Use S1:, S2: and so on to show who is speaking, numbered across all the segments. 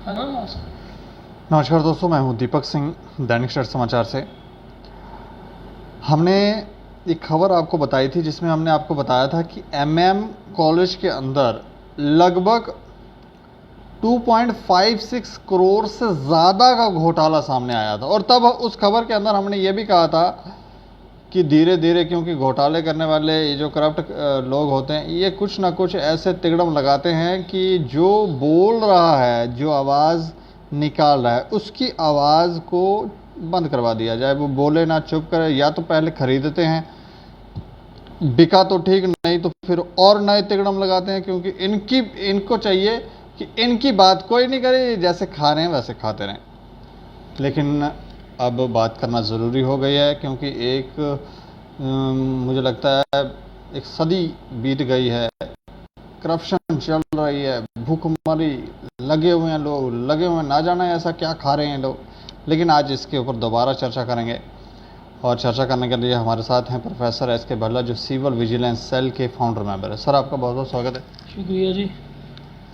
S1: नमस्कार दोस्तों, मैं हूं दीपक सिंह, दैनिक स्टार समाचार से। हमने एक खबर आपको बताई थी जिसमें हमने आपको बताया था कि एमएम कॉलेज के अंदर लगभग 2.56 करोड़ से ज़्यादा का घोटाला सामने आया था। और तब उस खबर के अंदर हमने ये भी कहा था कि धीरे धीरे, क्योंकि घोटाले करने वाले ये जो करप्ट लोग होते हैं, ये कुछ ना कुछ ऐसे तिकड़म लगाते हैं कि जो बोल रहा है, जो आवाज़ निकाल रहा है, उसकी आवाज़ को बंद करवा दिया जाए। वो बोले ना, चुप करे, या तो पहले खरीदते हैं, बिका तो ठीक, नहीं तो फिर और नए तिकड़म लगाते हैं, क्योंकि इनको चाहिए कि इनकी बात कोई नहीं करे, जैसे खा रहे हैं वैसे खाते रहें। लेकिन अब बात करना ज़रूरी हो गई है, क्योंकि मुझे लगता है एक सदी बीत गई है, करप्शन चल रही है, भूखमरी लगे हुए हैं लोग, लगे हुए हैं, ना जाना ऐसा क्या खा रहे हैं लोग। लेकिन आज इसके ऊपर दोबारा चर्चा करेंगे, और चर्चा करने के लिए हमारे साथ हैं प्रोफेसर एस के भल्ला, जो सिविल विजिलेंस सेल के फाउंडर मेंबर है। सर, आपका बहुत बहुत स्वागत है।
S2: शुक्रिया जी।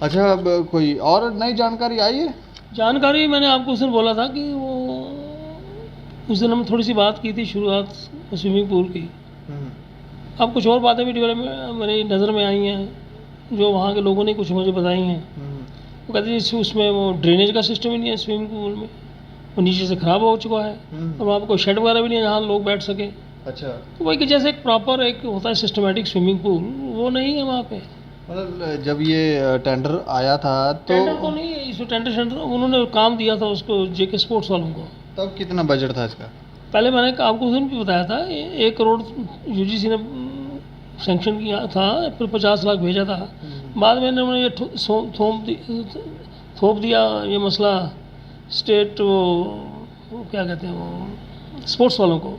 S1: अच्छा, अब कोई और नई जानकारी आई है?
S2: जानकारी मैंने आपको उस दिन बोला था कि वो उस दिन हम थोड़ी सी बात की थी, शुरुआत स्विमिंग पूल की। अब कुछ और बातें भी डेवलप मेरी नज़र में आई हैं, जो वहाँ के लोगों ने कुछ मुझे बताई हैं। वो कहते हैं उसमें वो ड्रेनेज का सिस्टम ही नहीं है स्विमिंग पूल में, वो नीचे से ख़राब हो चुका है, और वहाँ पर कोई शेड वगैरह भी नहीं है जहाँ लोग बैठ सके।
S1: अच्छा,
S2: तो वही कि जैसे एक प्रॉपर एक होता है सिस्टमेटिक स्विमिंग पूल, वो नहीं है वहाँ पे।
S1: मतलब जब ये टेंडर आया था तो
S2: टेंडर तो नहीं है, इसमें टेंडर उन्होंने काम दिया था उसको जेके स्पोर्ट्स वालों को।
S1: तब कितना बजट था इसका? पहले
S2: मैंने आपको उस दिन भी बताया था, 1 करोड़ यूजीसी ने सैंक्शन किया था, फिर 50 लाख भेजा था। बाद में उन्होंने ये थोप दिया ये मसला स्टेट वो क्या कहते हैं वो स्पोर्ट्स वालों को।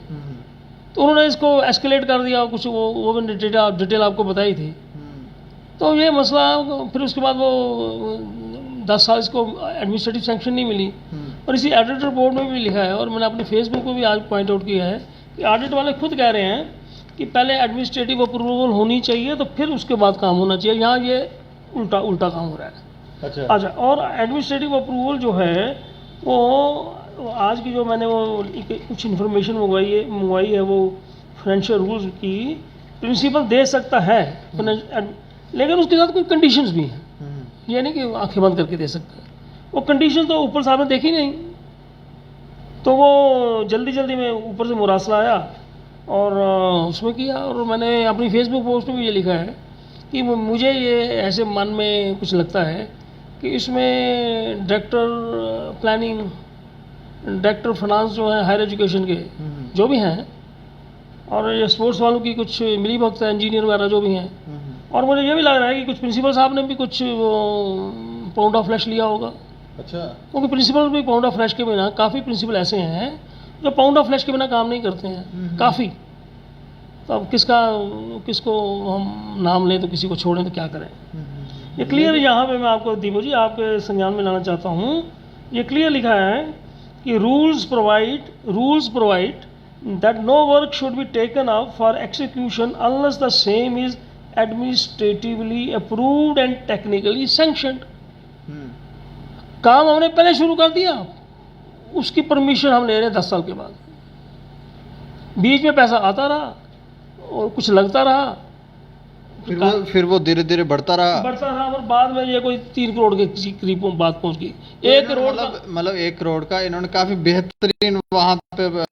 S2: तो उन्होंने इसको एस्केलेट कर दिया, कुछ वो मैंने डिटेल आपको बताई थी। तो ये मसला, फिर उसके बाद वो 10 साल इसको एडमिनिस्ट्रेटिव सैंक्शन नहीं मिली, और इसी ऑडिटर बोर्ड में भी लिखा है, और मैंने अपने फेसबुक पे भी आज पॉइंट आउट किया है कि ऑडिट वाले खुद कह रहे हैं कि पहले एडमिनिस्ट्रेटिव अप्रूवल होनी चाहिए, तो फिर उसके बाद काम होना चाहिए। यहाँ ये उल्टा काम हो रहा है। अच्छा, और एडमिनिस्ट्रेटिव अप्रूवल जो है वो आज की जो मैंने वो कुछ इन्फॉर्मेशन मंगवाई है वो फाइनेंशियल रूल्स की, प्रिंसिपल दे सकता है, लेकिन उसके साथ कोई कंडीशंस भी हैं। ये नहीं कि आंखें बंद करके दे सकता है, वो कंडीशन तो ऊपर साहब ने देखी नहीं। तो वो जल्दी में ऊपर से मुरासला आया और उसमें किया, और मैंने अपनी फेसबुक पोस्ट में भी ये लिखा है कि मुझे ये ऐसे मन में कुछ लगता है कि इसमें डायरेक्टर प्लानिंग, डायरेक्टर फाइनेंस जो है हायर एजुकेशन के जो भी हैं, और ये स्पोर्ट्स वालों की कुछ मिली भगत है, इंजीनियर वगैरह जो भी हैं, और मुझे ये भी लग रहा है कि कुछ प्रिंसिपल साहब ने भी कुछ पाउंड ऑफ फ्लैश लिया होगा। अच्छा, क्योंकि प्रिंसिपल भी पाउंड ऑफ फ्लैश के बिना, काफ़ी प्रिंसिपल ऐसे हैं जो पाउंड ऑफ फ्लैश के बिना काम नहीं करते हैं, काफ़ी। तो अब किसको हम नाम लें तो किसी को छोड़ें तो क्या करें। ये क्लियर यहाँ पे मैं आपको दीपू जी आपके संज्ञान में लाना चाहता हूँ। ये क्लियर लिखा है कि rules provide that no work should be taken up for execution unless the same is administratively approved and technically sanctioned. काम हमने पहले शुरू कर दिया, उसकी परमिशन हम ले रहे हैं 10 साल के बाद। बीच में पैसा आता रहा और कुछ लगता रहा, फिर वो धीरे धीरे बढ़ता रहा, और बाद में ये कोई 3 करोड़ के करीब बात पहुंच गई। 1 करोड़
S1: मतलब 1 करोड़ का इन्होंने काफी बेहतरीन वहां पे।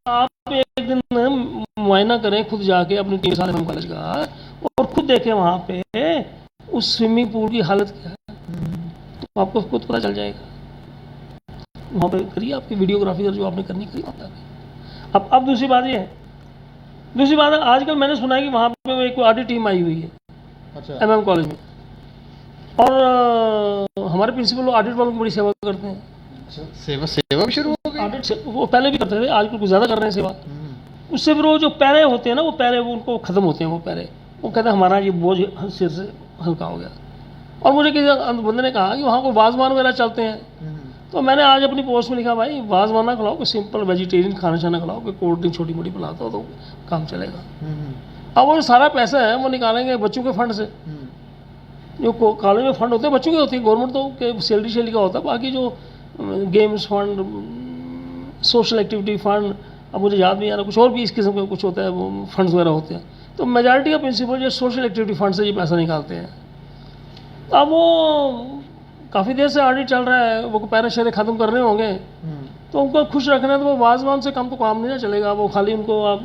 S2: आप एक दिन मुआयना करें खुद जाके अपनी टीम साथ कॉलेज का, और खुद देखें वहां पे उस स्विमिंग पूल की हालत क्या है, तो आपको खुद पता चल जाएगा। वहाँ पे करिए आपकी वीडियोग्राफी जो आपने करनी करिए वहाँ पे। अब दूसरी बात ये है, आजकल मैंने सुना है कि वहाँ पे एक ऑडिट टीम आई हुई है। अच्छा, एमएम कॉलेज में, और हमारे प्रिंसिपल ऑडिट वालों की बड़ी सेवा करते हैं।
S1: अच्छा, सेवा भी शुरू हो गई?
S2: ऑडिट वो पहले भी करते थे, आजकल कुछ ज़्यादा कर रहे हैं सेवा। उससे फिर वो जो पैरे होते हैं ना, वो पैरे उनको ख़त्म होते हैं, वो कहते हैं हमारा ये बोझ सिर से हल्का हो गया। और मुझे किसी बंदे ने कहा कि वहाँ को वाजवान वगैरह चलते हैं, तो मैंने आज अपनी पोस्ट में लिखा, भाई वाजवान ना खिलाओ, कोई सिंपल वेजिटेरियन खाना छाना खिलाओ, कोई कोल्ड ड्रिंक छोटी मोटी पिलाता हो तो काम चलेगा। अब वो सारा पैसा है वो निकालेंगे बच्चों के फंड से, जो कॉलेज में फंड होते हैं बच्चों के होते हैं, गवर्नमेंट तो के सैलरी का होता है, बाकी जो games fund, social activity fund, अब मुझे याद नहीं आ रहा, कुछ और भी इस किस्म का कुछ होता है, वो फंड्स वगैरह होते हैं। तो मेजॉरिटी का प्रिंसिपल जो सोशल एक्टिविटी फंड से ये पैसा निकालते हैं। अब वो काफ़ी देर से ऑडिट चल रहा है, वो पैरे शेरे ख़त्म करने होंगे, तो उनको खुश रखना है, तो वो वाजवान से कम तो काम नहीं ना चलेगा। वो खाली उनको आप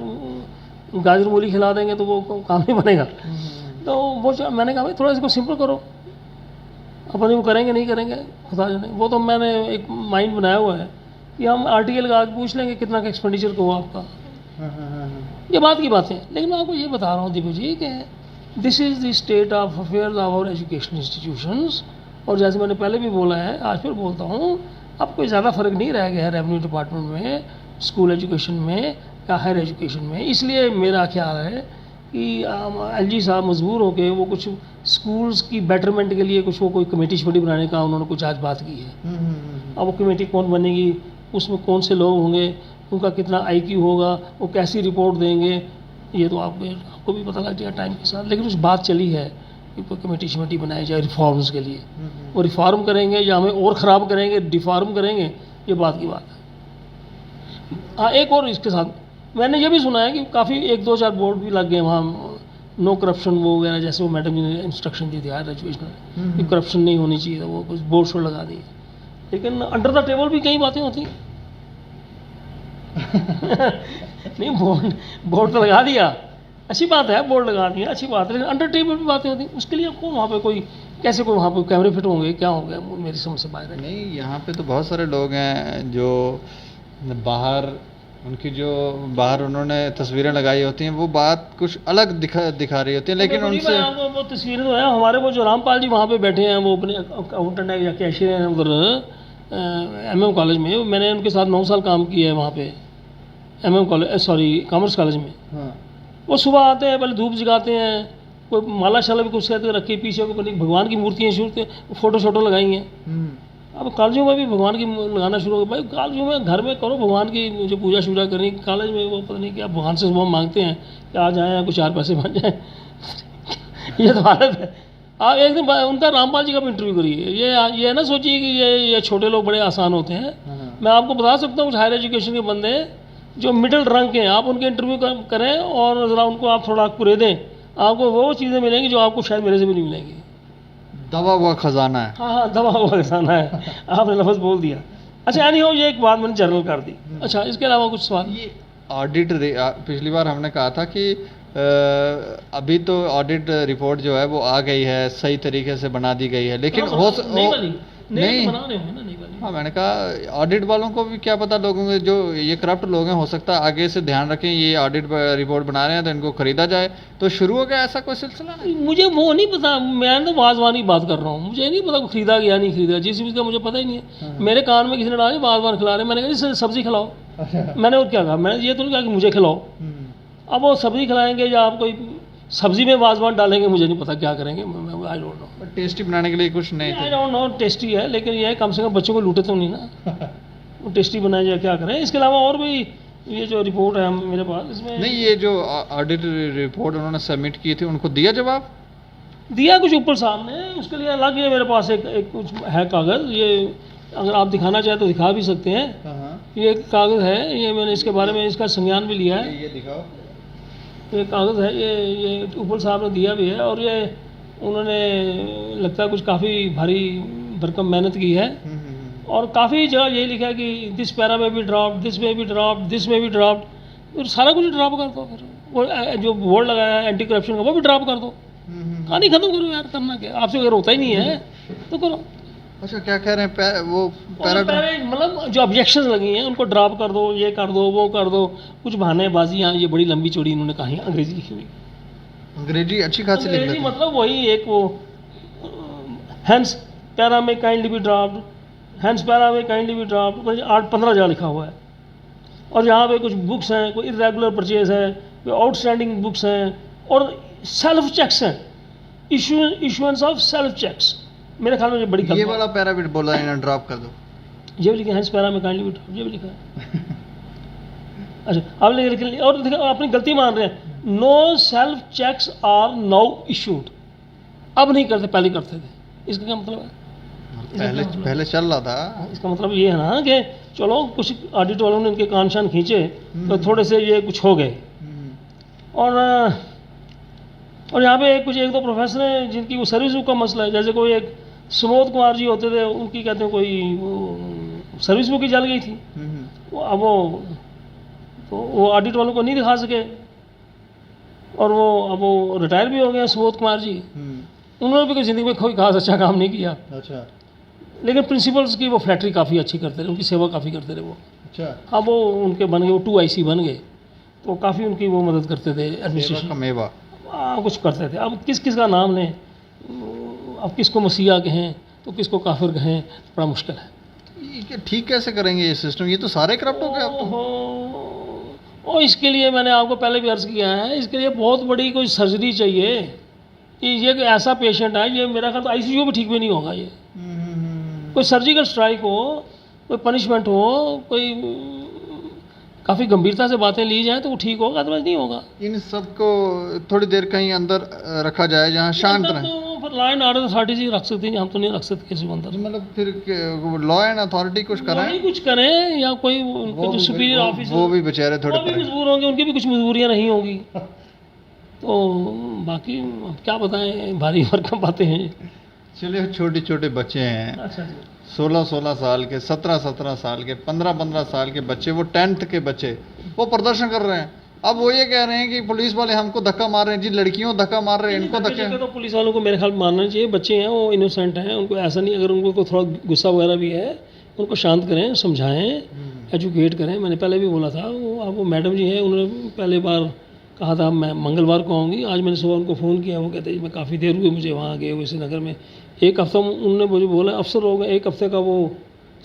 S2: गाजर मूली खिला देंगे तो वो काम नहीं बनेगा। तो वो मैंने कहा भाई थोड़ा इसको सिंपल करो, अपन वो करेंगे नहीं करेंगे खुदा जाने। वो तो मैंने एक माइंड बनाया हुआ है कि हम आर्टिकल लगा के पूछ लेंगे कितना का एक्सपेंडिचर को हुआ आपका, ये बात की बातें। लेकिन मैं आपको ये बता रहा हूँ दीपू जी कि this is the state of affairs of our education institutions. और जैसे मैंने पहले भी बोला है, आज फिर बोलता हूँ, अब कोई ज़्यादा फ़र्क नहीं रह गया है रेवेन्यू डिपार्टमेंट में, स्कूल एजुकेशन में या हायर एजुकेशन में। इसलिए मेरा ख्याल है कि एलजी साहब मजबूर हो के वो कुछ स्कूल्स की बेटरमेंट के लिए कुछ वो कोई कमेटी शमेटी बनाने का उन्होंने कुछ आज बात की है। अब वो कमेटी कौन बनेगी, उसमें कौन से लोग होंगे, उनका कितना IQ होगा, वो कैसी रिपोर्ट देंगे, ये तो आपको भी पता लग जाएगा टाइम के साथ। लेकिन कुछ बात चली है कि कोई कमेटी शमेटी बनाई जाए रिफॉर्म्स के लिए। वो रिफॉर्म करेंगे या हमें और ख़राब करेंगे, डिफॉर्म करेंगे, ये बात की बात है। हाँ, एक और इसके साथ मैंने ये भी सुना है कि काफ़ी 1-2-4 बोर्ड भी लग गए वहाँ, नो करप्शन वो वगैरह, जैसे वो मैडम जी ने इंस्ट्रक्शन दी थी हायर एजुकेशन कि करप्शन नहीं होनी चाहिए, तो वो कुछ बोर्ड शोर्ड लगा दिए। लेकिन अंडर द टेबल भी कई बातें होती हैं। नहीं, बोर्ड तो लगा दिया, अच्छी बात है, बोर्ड लगा दिया अच्छी बात है, लेकिन अंडर टेबल भी बातें होती हैं। उसके लिए आपको वहाँ पे कोई कैसे कोई वहाँ पे कैमरे फिट होंगे, क्या होंगे, मेरी समझ से बाहर है।
S1: नहीं, यहाँ पे तो बहुत सारे लोग हैं जो बाहर, उनकी जो बाहर उन्होंने तस्वीरें लगाई होती हैं, वो बात कुछ अलग दिखा रही होती है। लेकिन उनसे
S2: वो तस्वीरें तो है हमारे, वो जो रामपाल जी वहाँ पे बैठे हैं, वो अपने अकाउंटेंट है या कैशियर हैं उधर MM कॉलेज में। मैंने उनके साथ 9 साल काम किया है वहाँ पे MM college, sorry commerce college में।
S1: हाँ।
S2: वो सुबह आते हैं, पहले धूप जगाते हैं, कोई माला शाला भी कुछ कहते रखी, पीछे को भगवान की मूर्तियाँ फ़ोटो शोटो लगाई हैं। अब कॉलेजों में भी भगवान की लगाना शुरू हो गया। भाई कॉलेजों में घर में करो भगवान की जो पूजा शूजा करनी, कॉलेज में वो पता नहीं क्या भगवान से सुबह मांगते हैं कि आ जाएँ कुछ 4 पैसे बन जाएँ। ये तो हालत है। आप एक दिन उनका रामपाल जी का भी इंटरव्यू करिए। ये ना सोचिए कि ये छोटे लोग बड़े आसान होते हैं। मैं आपको बता सकता हूँ कुछ हायर एजुकेशन के बंदे जो मिडिल रंग के हैं, आप उनके इंटरव्यू करें और ज़रा उनको आप थोड़ा पूरे दें, आपको वो चीज़ें मिलेंगी जो आपको शायद मेरे से भी नहीं मिलेंगी।
S1: दबा हुआ खजाना है।
S2: हाँ, दबा हुआ खजाना है, आपने लफ्ज़ बोल दिया। अच्छा, यानी हो ये एक बात मैंने जनरल कर दी। अच्छा, इसके अलावा कुछ सवाल?
S1: ये ऑडिट, पिछली बार हमने कहा था कि अभी तो ऑडिट रिपोर्ट जो है वो आ गई है, सही तरीके से बना दी गई है, लेकिन नहीं
S2: बना रहे हो ना, नहीं वाली।
S1: हाँ, मैंने कहा ऑडिट वालों को भी क्या पता, लोगों के जो ये करप्ट लोग हैं, हो सकता है आगे से ध्यान रखें, ये ऑडिट रिपोर्ट बना रहे हैं तो इनको खरीदा जाए, तो शुरू हो गया ऐसा कोई सिलसिला? नहीं,
S2: मुझे वो नहीं पता, मैं तो वाजवानी बात कर रहा हूँ, मुझे नहीं पता खरीदा गया नहीं खरीदा, जिस चीज़ का मुझे पता ही नहीं है। मेरे कान में किसी ने डाला वाजवान खिला रहे, मैंने कहा जी सब्जी खिलाओ। मैंने और क्या कहा, मैंने ये तो नहीं कहा कि मुझे खिलाओ। अब वो सब्जी खिलाएंगे या आप कोई सब्जी में वाजवान डालेंगे, मुझे नहीं पता क्या करेंगे, आई डोंट नो।
S1: टेस्टी बनाने के लिए कुछ नहीं,
S2: आई डोंट नो, टेस्टी है, लेकिन ये कम से कम बच्चों को लूटे तो नहीं ना। वो टेस्टी बनाए जाए, क्या करें। इसके अलावा और भी ये जो रिपोर्ट है मेरे पास, इसमें
S1: नहीं, ये जो ऑडिट रिपोर्ट उन्होंने सबमिट की थी, उनको दिया जवाब?
S2: दिया कुछ ऊपर सामने, उसके लिए अलग है मेरे पास एक कुछ है कागज़, ये अगर आप दिखाना चाहें तो दिखा भी सकते हैं। ये एक कागज़ है, ये मैंने इसके बारे में इसका संज्ञान भी लिया है।
S1: ये दिखाओ।
S2: ये कागज़ है, ये ऊपर साहब ने दिया भी है, और ये उन्होंने लगता है कुछ काफ़ी भारी भरकम मेहनत की है, और काफ़ी जगह यही लिखा है कि दिस पैरा में भी ड्रॉप्ड, दिस में भी ड्रॉप्ड, दिस में भी ड्रॉप्ड। फिर सारा कुछ ड्रॉप कर दो, फिर वो जो बोर्ड लगाया है एंटी करप्शन का वो भी ड्रॉप कर दो। कहानी खत्म करो यार, करना क्या, आपसे अगर होता ही नहीं है तो करो।
S1: अच्छा, क्या कह रहे हैं, वो
S2: मतलब जो ऑब्जेक्शंस लगी हैं उनको ड्रॉप कर दो, ये कर दो, वो कर दो, कुछ बहानेबाजियाँ, ये बड़ी लंबी चौड़ी इन्होंने कही, अंग्रेजी लिखी हुई,
S1: अंग्रेजी अच्छी खासी लिख लेते हैं।
S2: मतलब वही एक वो हैंस पैरा में kindly be dropped, hence para में काइंडली बी ड्रॉप्ड, 8-15 जगह लिखा हुआ है। और यहाँ पे कुछ बुक्स हैं, कोई इरेगुलर परचेज है, कोई आउटस्टैंडिंग बुक्स हैं, और सेल्फ चेक्स हैं, इशुएंस ऑफ सेल्फ चेक्स। मेरे ख्याल में ये बड़ी
S1: ये वाला पैरा भी बोला है ना, ड्रॉप कर दो।
S2: ये भी लिखा है, पैरा में काइंडली भी, ये भी लिखा है। अच्छा, आप लिख और देखिए अपनी गलती मान रहे हैं, no self checks are now issued. अब नहीं करते, पहले करते थे। इसका क्या मतलब है?
S1: पहले पहले चल रहा था।
S2: इसका मतलब ये है ना कि चलो कुछ ऑडिट वालों ने इनके कान शान खींचे तो थोड़े से ये कुछ हो गए। और यहाँ पे कुछ एक दो प्रोफेसर हैं जिनकी वो सर्विस बुक का मसला है। जैसे कोई एक सुमोद कुमार जी होते थे, उनकी कहते हैं कोई सर्विस बुक ही जल गई थी। अब वो ऑडिट वालों को नहीं दिखा सके, और अब वो रिटायर भी हो गए सुमोद कुमार जी। उन्होंने भी कोई ज़िंदगी में कोई खास अच्छा काम नहीं किया।
S1: अच्छा।
S2: लेकिन प्रिंसिपल्स की वो फ्लैटरी काफ़ी अच्छी करते रहे, उनकी सेवा काफ़ी करते रहे वो।
S1: अच्छा।
S2: अब वो उनके बन गए, वो 2 IC बन गए, तो काफ़ी उनकी वो मदद करते थे एडमिनिस्ट्रेशन।
S1: मेवा
S2: कुछ करते थे। अब किस किस का नाम लें, अब किसको मसीहा कहें तो किसको काफिर कहें, बड़ा मुश्किल है।
S1: ये ठीक कैसे करेंगे ये सिस्टम? ये तो सारे करप्ट हो गए अब तो।
S2: और इसके लिए मैंने आपको पहले भी अर्ज किया है, इसके लिए बहुत बड़ी कोई सर्जरी चाहिए कि ये कोई ऐसा पेशेंट है, ये मेरा ख्याल तो ICU भी ठीक भी नहीं होगा। ये कोई सर्जिकल स्ट्राइक हो, कोई पनिशमेंट हो, कोई काफ़ी गंभीरता से बातें ली जाएं तो वो ठीक होगा, अदरवाइज नहीं होगा।
S1: इन सबको थोड़ी देर कहीं अंदर रखा जाए जहाँ शांत रहे।
S2: तो फिर लॉ एंड ऑर्डर अथॉरिटीज ही रख सकती हैं, हम तो नहीं रख सकते किसी को अंदर।
S1: मतलब फिर लॉ एंड अथॉरिटी कुछ करें,
S2: कुछ करें, या कोई उनके जो सुपीरियर ऑफिसर
S1: वो भी बेचारे थोड़े
S2: मजबूर होंगे, उनकी भी कुछ मजबूरियाँ नहीं होंगी। तो बाकी क्या बताएं, भारी भरकम बातें हैं।
S1: चलिए, छोटे छोटे बच्चे हैं।
S2: अच्छा,
S1: 16-16 साल के, 17-17 साल के, 15-15 साल के बच्चे, वो 10th के बच्चे, वो प्रदर्शन कर रहे हैं। अब वो ये कह रहे हैं कि पुलिस वाले हमको धक्का मार रहे हैं जी, लड़कियों धक्का मार रहे हैं, इनको धक्के।
S2: तो पुलिस वालों को मेरे ख्याल मानना चाहिए, बच्चे हैं वो इनोसेंट हैं, उनको ऐसा नहीं, अगर उनको थोड़ा गुस्सा वगैरह भी है उनको शांत करें, समझाएं, एजुकेट करें। मैंने पहले भी बोला था, वो मैडम जी हैं, उन्होंने पहले बार कहा था मैं मंगलवार को आऊँगी। आज मैंने सुबह उनको फ़ोन किया, वो कहते हैं मैं काफ़ी देर हुई मुझे वहाँ गए हुए श्रीनगर में। एक हफ्ता उन्होंने मुझे बोला अफसर होगा, एक हफ्ते का वो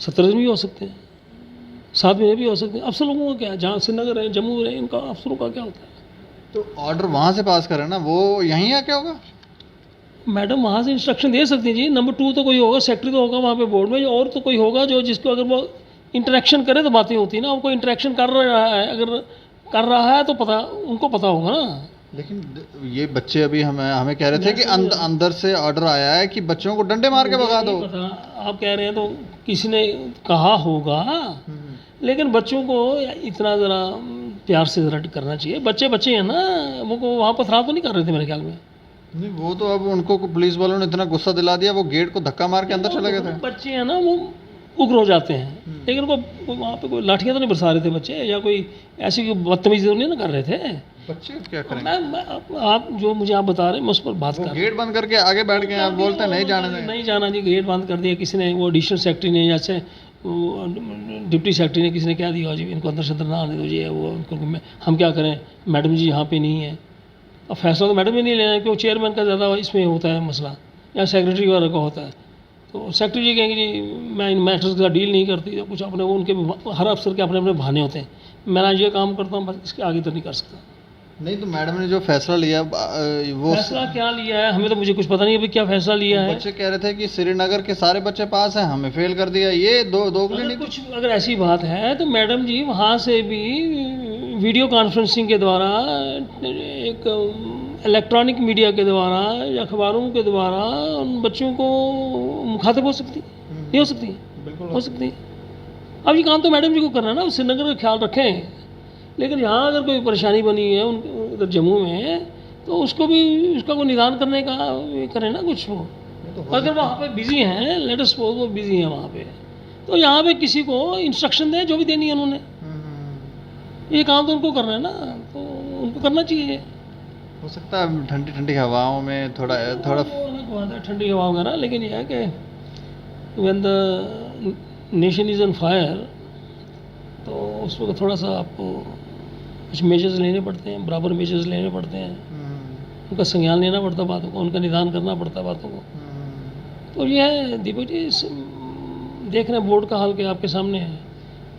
S2: 17 दिन भी हो सकते हैं, 7 महीने भी हो सकते हैं। अफसर लोगों का क्या, जहाँ श्रीनगर है, जम्मू में है, इनका अफसरों का क्या होता है?
S1: तो ऑर्डर वहाँ से पास करें ना, वो यहीं आके होगा।
S2: मैडम वहाँ से इंस्ट्रक्शन दे सकती हैं जी। नंबर 2 तो कोई होगा, सेक्रेटरी तो होगा वहाँ पे बोर्ड में, और तो कोई होगा जो जिसको अगर वो इंटरेक्शन करे तो बातें होती है ना। वो कोई इंटरेक्शन कर रहा है, अगर कर रहा है तो पता, उनको पता होगा ना।
S1: लेकिन ये बच्चे अभी हमें कह रहे थे कि अंदर से ऑर्डर आया है कि बच्चों को डंडे मार के भगा दो।
S2: आप कह रहे हैं तो किसी ने कहा होगा, लेकिन बच्चों को इतना ज़रा प्यार से ज़रा करना चाहिए। बच्चे बच्चे हैं ना, वो वहाँ पथराव तो नहीं कर रहे थे मेरे ख्याल में।
S1: नहीं, वो तो अब उनको पुलिस वालों ने इतना गुस्सा दिला दिया, वो गेट को धक्का मार के अंदर चले गए थे।
S2: बच्चे हैं ना, वो उग्र हो जाते हैं, लेकिन वो वहाँ पे कोई लाठियाँ तो नहीं बरसा रहे थे बच्चे, या कोई ऐसी बदतमीजी तो नहीं ना कर रहे थे
S1: बच्चे। क्या करें?
S2: आप जो मुझे आप बता रहे हैं मैं उस पर बात कर।
S1: गेट बंद करके आगे बैठ गए, आप बोलते हैं नहीं जाने दें।
S2: नहीं जाना जी, गेट बंद कर दिया किसी ने, वो एडिशनल सेक्रेटरी ने, जैसे डिप्टी सेक्रेटरी ने, किसी ने क्या दिया जी इनको अंदर से अंदर ना आने दो जी, वो उनको हम क्या करें, मैडम जी यहाँ पे नहीं है। अब फैसला तो मैडम ही नहीं लेना है, क्योंकि चेयरमैन का ज़्यादा इसमें होता है मसला, या सेक्रेटरी वगैरह का होता है। तो सेक्रेटरी जी कहेंगे जी मैं इन मैटर्स का डील नहीं करती, तो कुछ अपने वो उनके हर अफसर के अपने अपने बहाने होते हैं। मैं ये काम करता हूँ, बस इसके आगे तो नहीं कर सकता।
S1: नहीं, तो मैडम ने जो फैसला लिया, वो
S2: फैसला क्या लिया है हमें तो मुझे कुछ पता नहीं अभी क्या फैसला लिया है।
S1: बच्चे कह रहे थे कि श्रीनगर के सारे बच्चे पास हैं, हमें फेल कर दिया। ये दोगली नहीं।
S2: कुछ अगर ऐसी बात है तो मैडम जी वहाँ से भी वीडियो कॉन्फ्रेंसिंग के द्वारा, एक इलेक्ट्रॉनिक मीडिया के द्वारा या अखबारों के द्वारा उन बच्चों को मुखातिब हो सकती, नहीं हो सकती? बिल्कुल हो सकती। अब ये काम तो मैडम जी को करना है ना, श्रीनगर का ख्याल रखें। लेकिन यहाँ अगर कोई परेशानी बनी है उधर जम्मू में, तो उसको भी, उसका कोई निदान करने का करें ना कुछ। वो अगर वहाँ पे बिजी हैं, लेट अस सपोज वो बिजी हैं वहाँ पे, तो यहाँ पे किसी को इंस्ट्रक्शन दें जो भी देनी है उन्होंने। ये काम तो उनको करना है ना, तो उनको करना चाहिए।
S1: हो सकता है ठंडी ठंडी हवाओं में थोड़ा
S2: ठंडी हवा वगैरह, लेकिन यह है कि when the nation is on fire, तो उस वक्त थोड़ा सा आपको कुछ मेजर्स लेने पड़ते हैं, बराबर मेजर्स लेने पड़ते हैं, उनका संज्ञान लेना पड़ता बातों को, उनका निदान करना पड़ता बातों को। तो ये है दीपक जी, देख रहे हैं बोर्ड का हाल के आपके सामने है,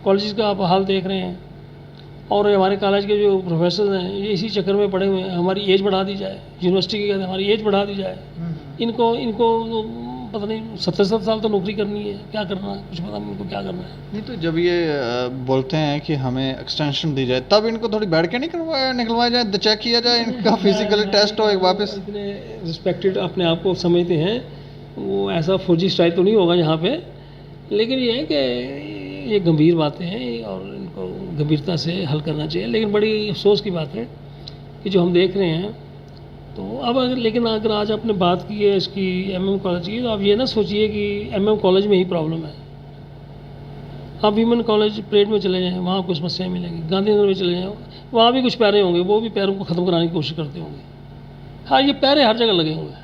S2: कॉलेज का आप हाल देख रहे हैं, और हमारे कॉलेज के जो प्रोफेसर हैं ये इसी चक्कर में पड़े हुए हैं, हमारी एज बढ़ा दी जाए, यूनिवर्सिटी की कहते हैं हमारी एज बढ़ा दी जाए। इनको पता नहीं 70 साल तो नौकरी करनी है, क्या करना है कुछ पता नहीं इनको क्या करना है।
S1: नहीं, तो जब ये बोलते हैं कि हमें एक्सटेंशन दी जाए, तब इनको थोड़ी बैठ के निकलवाया जाए, चेक किया जाए, इनका फिजिकल टेस्ट हो एक वापस।
S2: इतने रिस्पेक्टेड अपने आप को समझते हैं, वो ऐसा फौजी स्टाइल तो नहीं होगा यहाँ पे, लेकिन ये है कि ये गंभीर बातें हैं और इनको गंभीरता से हल करना चाहिए। लेकिन बड़ी अफसोस की बात है कि जो हम देख रहे हैं, तो अब अगर आज आपने बात की है इसकी MM कॉलेज की, तो आप ये ना सोचिए कि MM कॉलेज में ही प्रॉब्लम है। आप वीमेन कॉलेज परेड में चले जाएँ, वहाँ कुछ समस्याएं मिलेंगी। गांधीनगर में चले जाएँ, वहाँ भी कुछ पैरे होंगे, वो भी पैरों को ख़त्म कराने की कोशिश करते होंगे। हाँ, ये पैरे हर जगह लगे हुए हैं,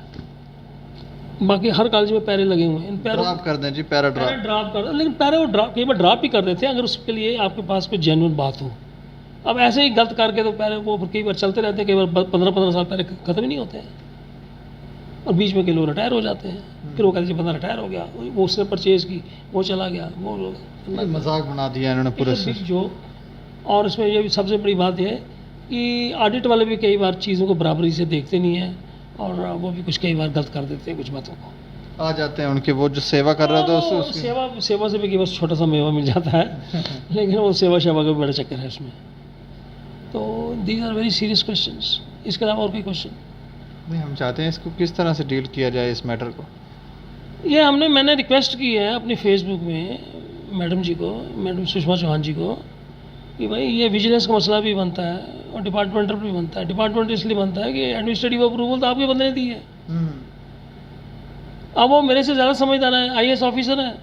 S2: बाकी हर कॉलेज में पैरे लगे हुए हैं। इन पैरों
S1: ड्रॉप कर दें जी, पैरा
S2: ड्रॉप कर, लेकिन पैरे वो ड्रॉप कई बार ड्रॉप भी कर देते हैं अगर उसके लिए आपके पास कोई जेन्युइन बात हो। अब ऐसे ही गलत करके तो पैरे वो कई बार चलते रहते हैं, कई बार 15-15 साल पैरे ख़त्म ही नहीं होते हैं, और बीच में के लोग रिटायर हो जाते हैं। फिर वो कहते हैं बंदा रिटायर हो गया, वो उसने परचेज़ की, वो चला गया, वो
S1: मजाक बना दिया इन्होंने पूरे से
S2: जो। और इसमें ये भी सबसे बड़ी बात है कि ऑडिट वाले भी कई बार चीज़ों को बराबरी से देखते नहीं हैं, और वो भी कुछ कई बार गलत कर देते हैं कुछ बातों को।
S1: आ जाते हैं उनके वो जो सेवा कर रहे थे उससे
S2: सेवा से भी बस छोटा सा मेवा मिल जाता है लेकिन वो सेवा का भी बड़ा चक्कर है इसमें। तो these are very serious questions. इसके अलावा और कोई क्वेश्चन?
S1: नहीं, हम चाहते हैं इसको किस तरह से डील किया जाए इस मैटर को।
S2: ये मैंने रिक्वेस्ट की है अपनी फेसबुक में मैडम जी को, मैडम सुषमा चौहान जी को, कि भाई ये विजिलेंस का मसला भी बनता है और डिपार्टमेंटल भी बनता है। डिपार्टमेंट इसलिए बनता है कि एडमिनिस्ट्रेटिव अप्रूवल तो आपके बंदे ने दी है। अब वो मेरे से ज़्यादा समझदार है, IAS ऑफिसर है,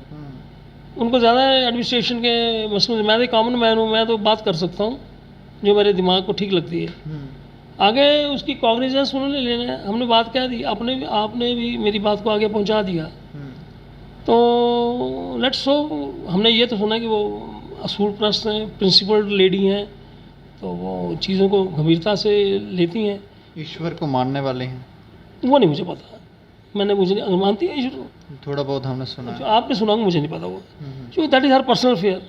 S2: उनको ज़्यादा एडमिनिस्ट्रेशन के मसले। मैं तो कॉमन मैन हूँ, मैं तो बात कर सकता हूँ जो मेरे दिमाग को ठीक लगती है। आगे उसकी कॉग्निजेंस उन्होंने लेना है। हमने बात कह दी, आपने भी मेरी बात को आगे पहुँचा दिया। तो लेट्स सो, हमने ये तो सुना कि वो असूल परस्त हैं, प्रिंसिपल्ड लेडी हैं, तो वो चीज़ों को गंभीरता से लेती हैं,
S1: ईश्वर को मानने वाले हैं।
S2: वो नहीं मुझे पता, मुझे नहीं मानती है ईश्वर को,
S1: थोड़ा बहुत हमने सुना है।
S2: जो आपने सुना मुझे नहीं पता वो, क्योंकि that is her personal affair.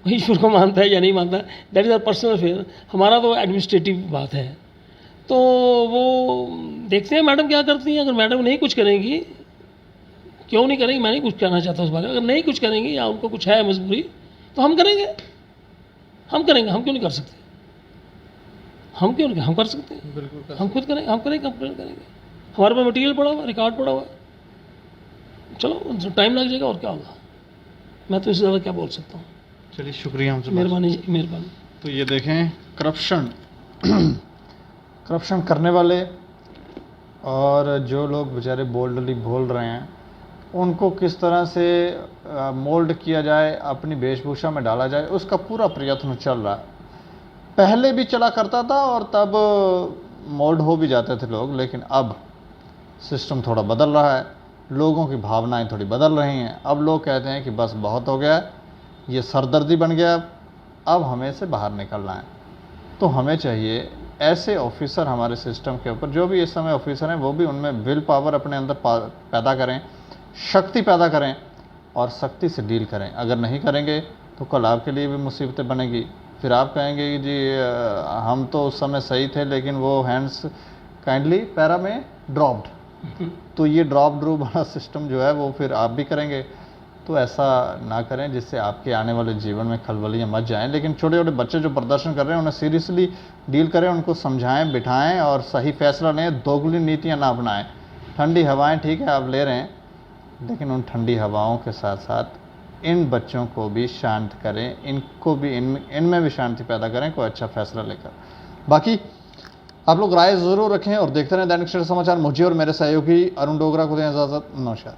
S2: ईश्वर को मानता है या नहीं मानता, that is her personal affair. हमारा तो एडमिनिस्ट्रेटिव बात है। तो वो देखते हैं मैडम क्या करती हैं। अगर मैडम नहीं कुछ करेंगी, क्यों नहीं करेंगी, मैं नहीं कुछ कहना चाहता उस बारे में, अगर नहीं कुछ करेंगी या उनको कुछ है मजबूरी, तो हम करेंगे। हम क्यों नहीं कर सकते? हम कर सकते हैं,
S1: बिल्कुल
S2: हम खुद करेंगे, कंप्लेन करेंगे। हमारे पास मटेरियल पड़ा हुआ, रिकॉर्ड पड़ा हुआ। चलो टाइम लग जाएगा और क्या होगा, मैं तो इससे ज़्यादा क्या बोल सकता हूँ।
S1: चलिए, शुक्रिया हमसे।
S2: मेहरबानी जी, मेहरबानी।
S1: तो ये देखें, करप्शन करने वाले और जो लोग बेचारे बोल्डली बोल रहे हैं, उनको किस तरह से मोल्ड किया जाए, अपनी वेशभूषा में डाला जाए, उसका पूरा प्रयत्न चल रहा है। पहले भी चला करता था और तब मोल्ड हो भी जाते थे लोग, लेकिन अब सिस्टम थोड़ा बदल रहा है, लोगों की भावनाएं थोड़ी बदल रही हैं। अब लोग कहते हैं कि बस बहुत हो गया, ये सरदर्दी बन गया, अब हमें से बाहर निकलना है। तो हमें चाहिए ऐसे ऑफिसर हमारे सिस्टम के ऊपर, जो भी इस समय ऑफिसर हैं, वो भी उनमें विल पावर अपने अंदर पैदा करें, शक्ति पैदा करें और सख्ती से डील करें। अगर नहीं करेंगे तो कल आपके लिए भी मुसीबतें बनेगी। फिर आप कहेंगे कि जी हम तो उस समय सही थे, लेकिन वो हैंड्स काइंडली पैरा में ड्रॉप्ड। तो ये ड्रॉप ड्रूप वाला सिस्टम जो है वो फिर आप भी करेंगे। तो ऐसा ना करें जिससे आपके आने वाले जीवन में खलबलियाँ मच जाएं। लेकिन छोटे छोटे बच्चे जो प्रदर्शन कर रहे हैं, उन्हें सीरियसली डील करें, उनको समझाएं, बिठाएं और सही फैसला लें। दोगली नीतियाँ ना अपनाएं। ठंडी हवाएं ठीक है आप ले रहे हैं, लेकिन उन ठंडी हवाओं के साथ साथ इन बच्चों को भी शांत करें, इनको भी इनमें भी शांति पैदा करें, कोई अच्छा फैसला लेकर। बाकी आप लोग राय ज़रूर रखें और देखते रहें दैनिक सवेरा समाचार। मुझे और मेरे सहयोगी अरुण डोगरा को दें इजाज़त। नमस्कार।